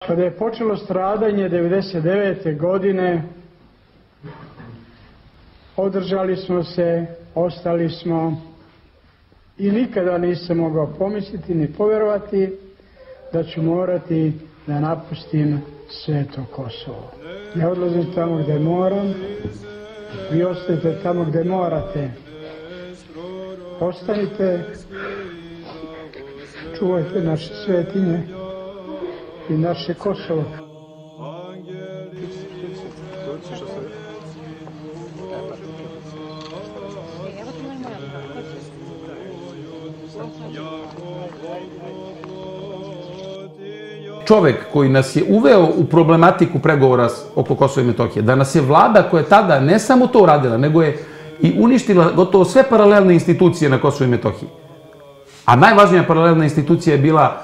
Kada je počelo stradanje 1999. godine, održali smo se, ostali smo i nikada nisam mogao pomisliti ni povjerovati da ću morati da napustim sveto Kosovo. Ne odlazim tamo gdje moram, vi ostajete tamo gdje morate. Ostanite, čuvajte naše svetinje i naše Kosovo. Čovek koji nas je uveo u problematiku pregovora oko Kosova i Metohije, da nas je vlada koja je tada ne samo to uradila, nego je i uništila gotovo sve paralelne institucije na Kosovu i Metohiji. A najvažnija paralelna institucija je bila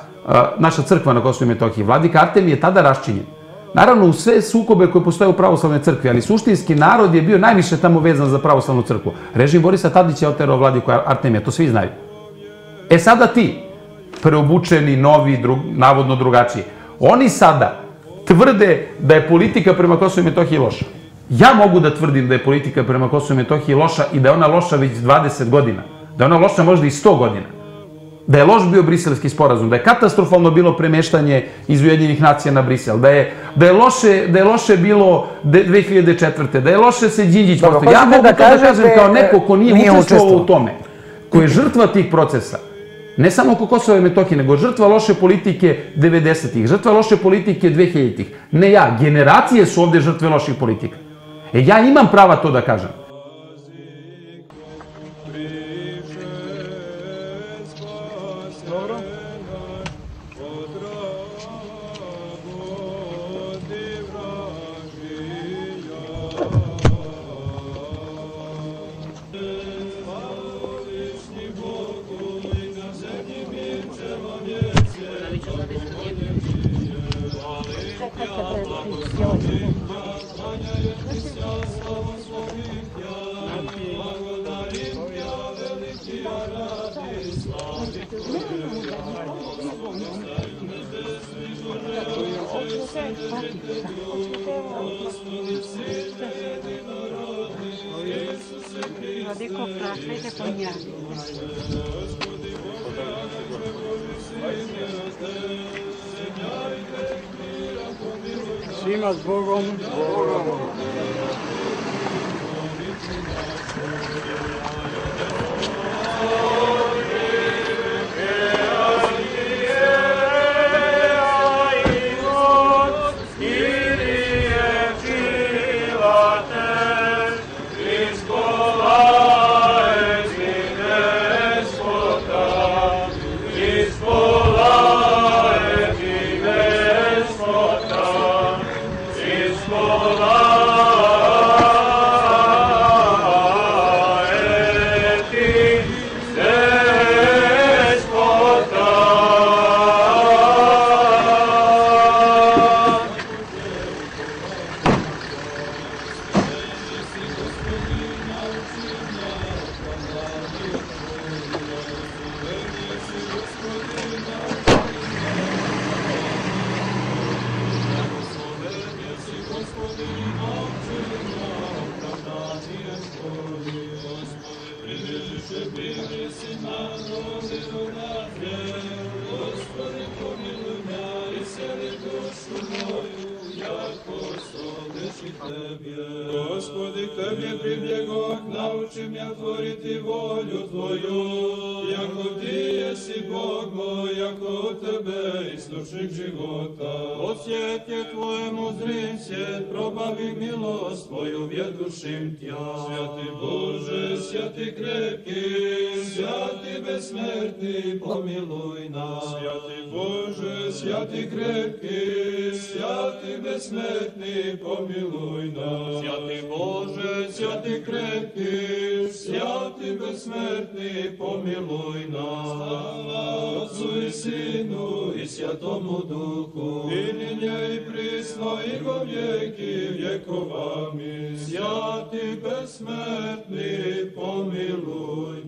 naša crkva na Kosovu i Metohiji. Vladika Artemije je tada raščinjen. Naravno, u sve sukobe koje postoje u pravoslavnoj crkvi, ali suštinski narod je bio najviše tamo vezan za pravoslavnu crkvu. Režim Borisa Tadića je oterao vladiku Artemije, to svi znaju. E sada ti, preobučeni, novi, navodno drugačiji, oni sada tvrde da je politika prema Kosovu i Metohiji loša. Ja mogu da tvrdim da je politika prema Kosovu i Metohiji loša i da je ona loša već 20 godina. Da je ona loša možda i 100 godina. Da je loš bio Briselski sporazum, da je katastrofalno bilo premeštanje iz Ujedinjenih nacija na Brisel, da je loše bilo 2004. Da je loše se Đinđić postoji. Ja mogu to da kažem kao neko ko nije učestvovao u tome, ko je žrtva tih procesa. Ne samo oko Kosova i Metohije, nego žrtva loše politike 90-ih, žrtva loše politike 2000-ih. Ne ja, generacije su ovde žrtve loših politika. E ja imam prava to da kažem. Svima s Bogom. Gospodi, k Tebi pribjegoh, nauči me otvoriti volju Tvoju, jako Ti jesi Bog moj, jako Tebe, istočnik života. Osjet je Tvojemu zrim svijet, probavi milost Tvoju, vjedušim Tja. Svjati Bože, svjati krepki, svjati besmrtni, pomiluj nas. Svjati Bože, svjati krepki, svjati besmrtni, pomiluj nas. Svjati Bože, svjati krepki, svjati besmrtni, pomiluj nas. Slava Otcu i Sinu i Svjatomu Duhu, i ninje i prisno i go vijeki vjekova. Svjati besmrtni, pomiluj